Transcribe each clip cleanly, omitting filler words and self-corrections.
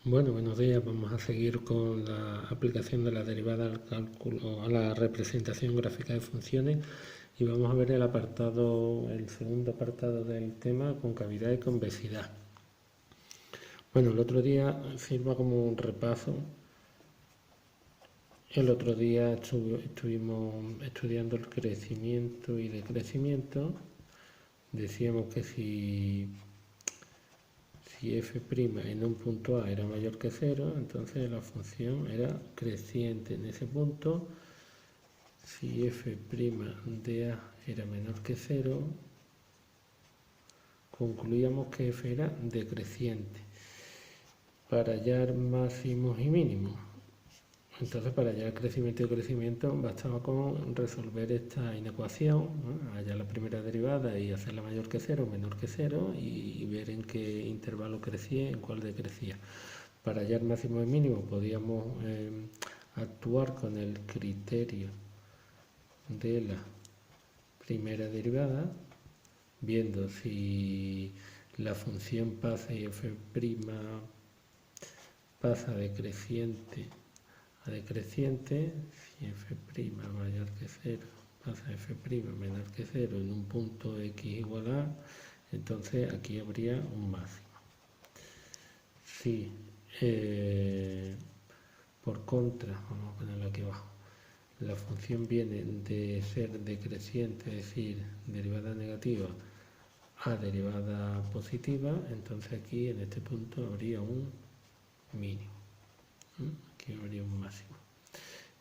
Bueno, buenos días. Vamos a seguir con la aplicación de la derivada al cálculo, a la representación gráfica de funciones y vamos a ver el segundo apartado del tema, concavidad y convexidad. Bueno, el otro día sirva como un repaso. El otro día estuvimos estudiando el crecimiento y decrecimiento. Decíamos que si f' en un punto A era mayor que 0, entonces la función era creciente en ese punto. Si f' de A era menor que 0, concluíamos que f era decreciente para hallar máximos y mínimos. Entonces, para hallar crecimiento y crecimiento bastaba con resolver esta inecuación, ¿no? Hallar la primera derivada y hacerla mayor que 0, menor que 0 y ver en qué intervalo crecía y en cuál decrecía. Para hallar máximo y mínimo podíamos actuar con el criterio de la primera derivada, viendo si la función pasa y f' pasa de creciente a decreciente, si f' mayor que 0 pasa a f' menor que 0 en un punto x igual a, entonces aquí habría un máximo. Si por contra, vamos a ponerlo aquí abajo, la función viene de ser decreciente, es decir, derivada negativa a derivada positiva, entonces aquí en este punto habría un mínimo. Aquí habría un máximo.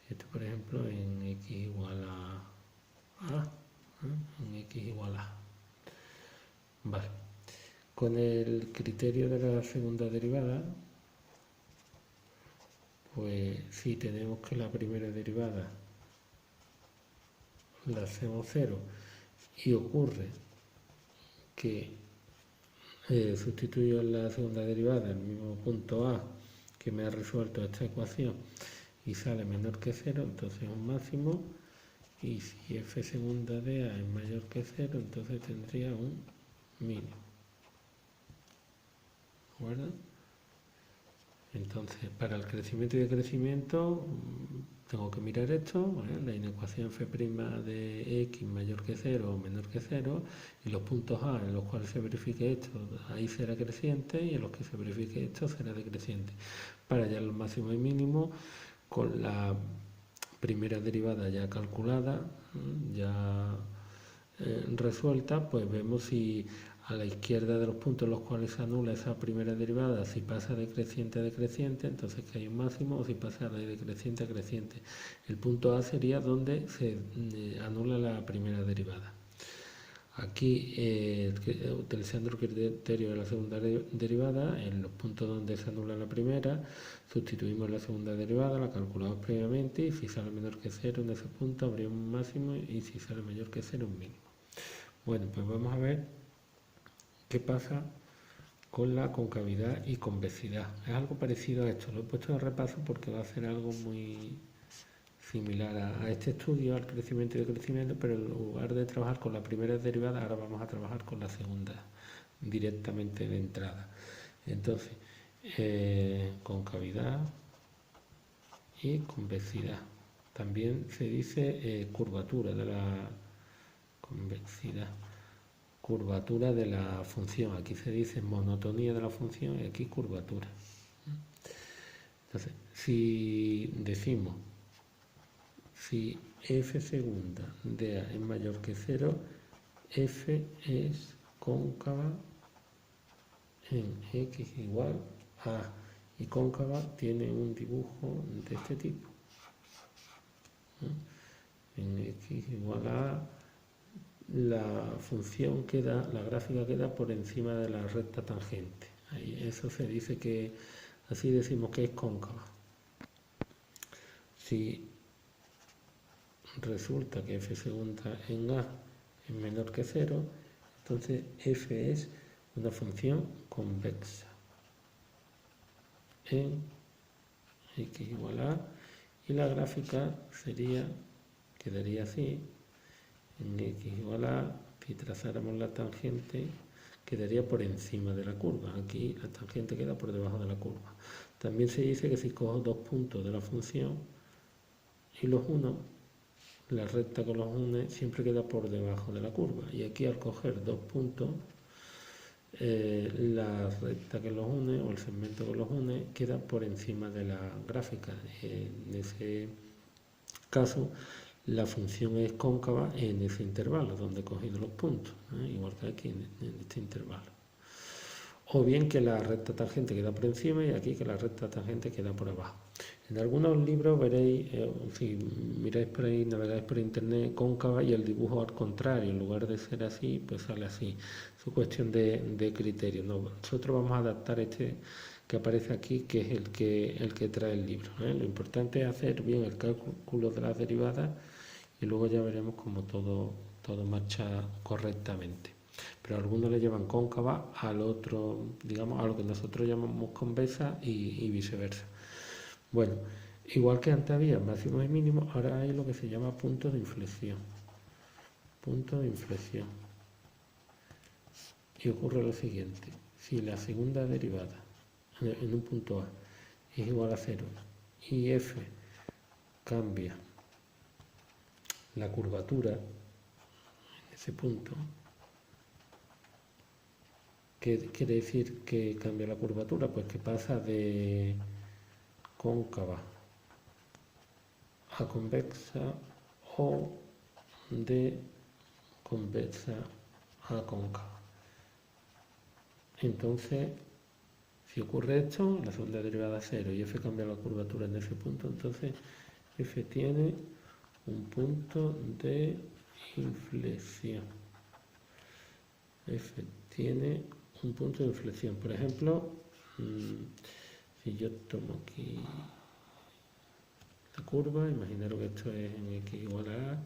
Esto, por ejemplo, en x igual a, en x igual a. Vale. Con el criterio de la segunda derivada, pues si tenemos que la primera derivada la hacemos 0 y ocurre que sustituyo la segunda derivada en el mismo punto A que me ha resuelto esta ecuación y sale menor que 0, entonces es un máximo, y si f segunda de A es mayor que 0, entonces tendría un mínimo. ¿De acuerdo? Entonces, para el crecimiento y decrecimiento tengo que mirar esto, ¿vale? La inecuación f' de x mayor que 0 o menor que 0, y los puntos A en los cuales se verifique esto, ahí será creciente, y en los que se verifique esto será decreciente. Para hallar los máximos y mínimos, con la primera derivada ya calculada, ya resuelta, pues vemos si a la izquierda de los puntos en los cuales se anula esa primera derivada, si pasa de creciente a decreciente, entonces que hay un máximo, o si pasa de decreciente a creciente. El punto A sería donde se anula la primera derivada. Aquí, utilizando el criterio de la segunda derivada, en los puntos donde se anula la primera, sustituimos la segunda derivada, la calculamos previamente, y si sale menor que 0 en ese punto habría un máximo, y si sale mayor que 0 un mínimo. Bueno, pues vamos a ver qué pasa con la concavidad y convexidad. Es algo parecido a esto, lo he puesto de repaso porque va a ser algo muy similar a este estudio, al crecimiento y decrecimiento, pero en lugar de trabajar con la primera derivada, ahora vamos a trabajar con la segunda directamente de entrada. Entonces, concavidad y convexidad. También se dice curvatura de la convexidad, curvatura de la función. Aquí se dice monotonía de la función y aquí curvatura. Entonces, si decimos si f segunda de A es mayor que 0, f es cóncava en x igual a, y cóncava tiene un dibujo de este tipo. En x igual a, la función queda, la gráfica queda por encima de la recta tangente. Ahí, eso se dice que, así decimos que es cóncava. Si resulta que f segunda en A es menor que 0, entonces f es una función convexa en x igual a, y la gráfica quedaría así, en x igual a, si trazáramos la tangente, quedaría por encima de la curva. Aquí la tangente queda por debajo de la curva. También se dice que si cojo dos puntos de la función y los uno, la recta que los une siempre queda por debajo de la curva. Y aquí al coger dos puntos, la recta que los une o el segmento que los une queda por encima de la gráfica. En ese caso, la función es cóncava en ese intervalo donde he cogido los puntos, igual que aquí en este intervalo. O bien que la recta tangente queda por encima y aquí que la recta tangente queda por abajo. En algunos libros veréis, si miráis por ahí, navegáis por internet, cóncava y el dibujo al contrario, en lugar de ser así, pues sale así. Es cuestión de criterio. ¿No? Nosotros vamos a adaptar este que aparece aquí, que es el que trae el libro. Lo importante es hacer bien el cálculo de las derivadas y luego ya veremos cómo todo marcha correctamente. Pero algunos le llevan cóncava al otro, digamos, a lo que nosotros llamamos convexa y viceversa. Bueno, igual que antes había máximos y mínimos, ahora hay lo que se llama punto de inflexión. Punto de inflexión. Y ocurre lo siguiente, si la segunda derivada en un punto A es igual a 0 y f cambia la curvatura en ese punto, ¿qué quiere decir que cambia la curvatura? Pues que pasa de cóncava a convexa o de convexa a cóncava. Entonces, si ocurre esto, la segunda derivada es 0 y f cambia la curvatura en ese punto, entonces f tiene un punto de inflexión. F tiene un punto de inflexión. Por ejemplo, si yo tomo aquí la curva, imaginaros que esto es en x igual a a,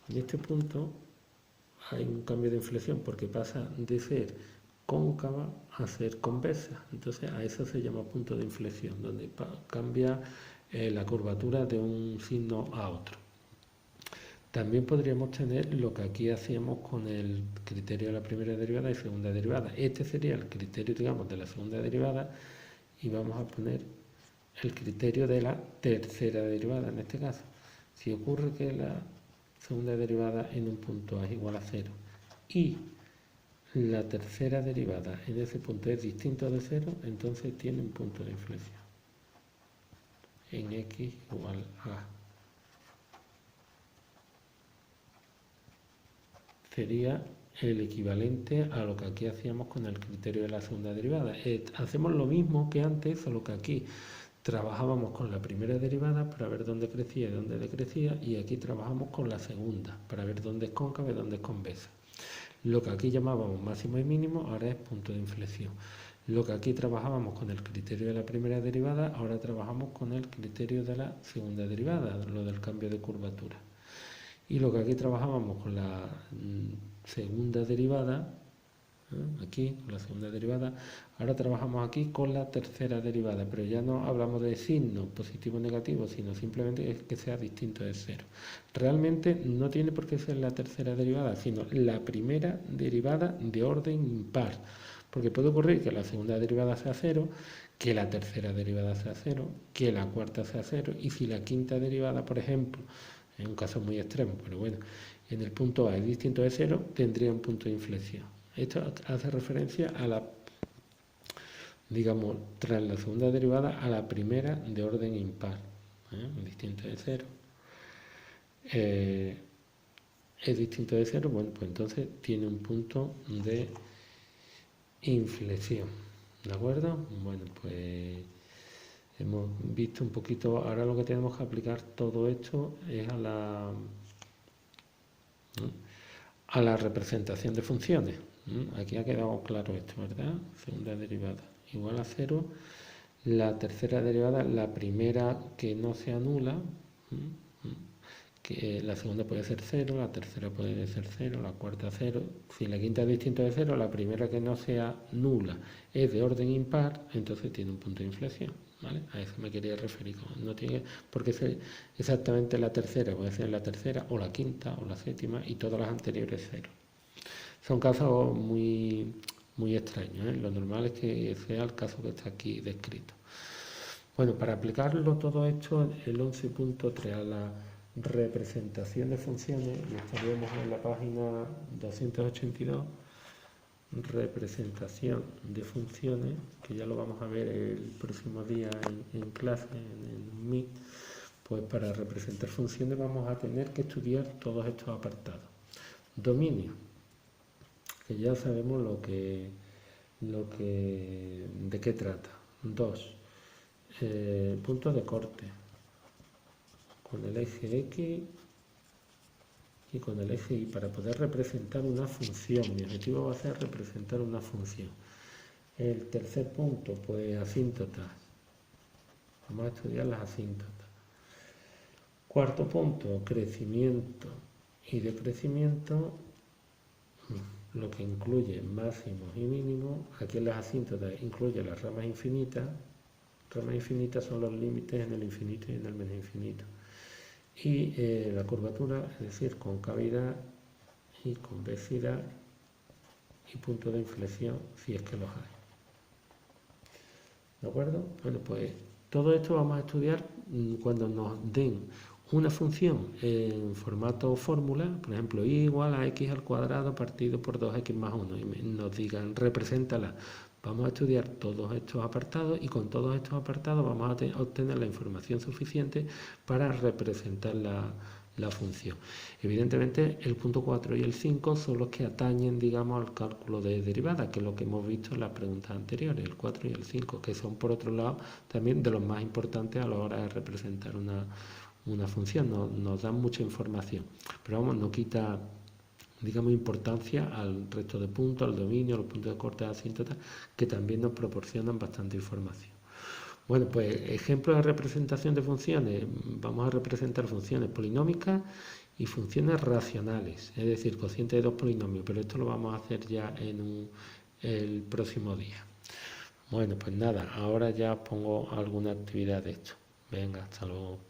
en este punto hay un cambio de inflexión porque pasa de ser cóncava a ser convexa. Entonces a eso se llama punto de inflexión, donde cambia la curvatura de un signo a otro. También podríamos tener lo que aquí hacíamos con el criterio de la primera derivada y segunda derivada. Este sería el criterio, digamos, de la segunda derivada y vamos a poner el criterio de la tercera derivada en este caso. Si ocurre que la segunda derivada en un punto A es igual a 0 y la tercera derivada en ese punto es distinto de 0, entonces tiene un punto de inflexión en x igual a. Sería el equivalente a lo que aquí hacíamos con el criterio de la segunda derivada. Hacemos lo mismo que antes, solo que aquí trabajábamos con la primera derivada para ver dónde crecía y dónde decrecía, y aquí trabajamos con la segunda para ver dónde es cóncava y dónde es convexa. Lo que aquí llamábamos máximo y mínimo ahora es punto de inflexión. Lo que aquí trabajábamos con el criterio de la primera derivada, ahora trabajamos con el criterio de la segunda derivada, lo del cambio de curvatura. Y lo que aquí trabajábamos con la segunda derivada, aquí, con la segunda derivada, ahora trabajamos aquí con la tercera derivada, pero ya no hablamos de signo positivo o negativo, sino simplemente que sea distinto de 0. Realmente no tiene por qué ser la tercera derivada, sino la primera derivada de orden impar, porque puede ocurrir que la segunda derivada sea 0, que la tercera derivada sea 0, que la cuarta sea 0, y si la quinta derivada, por ejemplo, en un caso muy extremo, pero bueno, en el punto A es distinto de 0, tendría un punto de inflexión. Esto hace referencia a la, digamos, tras la segunda derivada, a la primera de orden impar, distinto de 0. Es distinto de 0, bueno, pues entonces tiene un punto de inflexión, ¿de acuerdo? Bueno, pues hemos visto un poquito, ahora lo que tenemos que aplicar todo esto es a la representación de funciones. Aquí ha quedado claro esto, ¿verdad? Segunda derivada igual a 0, la tercera derivada, la primera que no sea nula, que la segunda puede ser 0, la tercera puede ser 0, la cuarta 0. Si la quinta es distinta de 0, la primera que no sea nula es de orden impar, entonces tiene un punto de inflexión. ¿Vale? A eso me quería referir. No tiene por qué ser exactamente la tercera, puede ser la tercera o la quinta o la séptima y todas las anteriores 0. Son casos muy extraños, ¿eh? Lo normal es que sea el caso que está aquí descrito. Bueno, para aplicarlo todo esto, el 11.3 a la representación de funciones, y estaríamos en la página 282, representación de funciones, que ya lo vamos a ver el próximo día en clase, en Meet. Pues para representar funciones vamos a tener que estudiar todos estos apartados. Dominio, que ya sabemos de qué trata. 2. Puntos de corte, con el eje X y con el eje Y, para poder representar una función. Mi objetivo va a ser representar una función. El tercer punto, pues asíntotas. Vamos a estudiar las asíntotas. Cuarto punto, crecimiento y decrecimiento, lo que incluye máximos y mínimos. Aquí en las asíntotas incluye las ramas infinitas. Ramas infinitas son los límites en el infinito y en el menos infinito. Y la curvatura, es decir, concavidad y convexidad y punto de inflexión, si es que los hay. ¿De acuerdo? Bueno, pues todo esto vamos a estudiar cuando nos den una función en formato fórmula, por ejemplo, y igual a x al cuadrado partido por 2x más 1, y nos digan, represéntala. Vamos a estudiar todos estos apartados y con todos estos apartados vamos a obtener la información suficiente para representar la función. Evidentemente, el punto 4 y el 5 son los que atañen, digamos, al cálculo de derivada, que es lo que hemos visto en las preguntas anteriores, el 4 y el 5, que son, por otro lado, también de los más importantes a la hora de representar una función. Nos dan mucha información, pero vamos, no quita, digamos, importancia al resto de puntos, al dominio, a los puntos de corte, a asíntotas, que también nos proporcionan bastante información. Bueno, pues ejemplos de representación de funciones. Vamos a representar funciones polinómicas y funciones racionales, es decir, cociente de dos polinomios, pero esto lo vamos a hacer ya en el próximo día. Bueno, pues nada, ahora ya pongo alguna actividad de esto. Venga, hasta luego.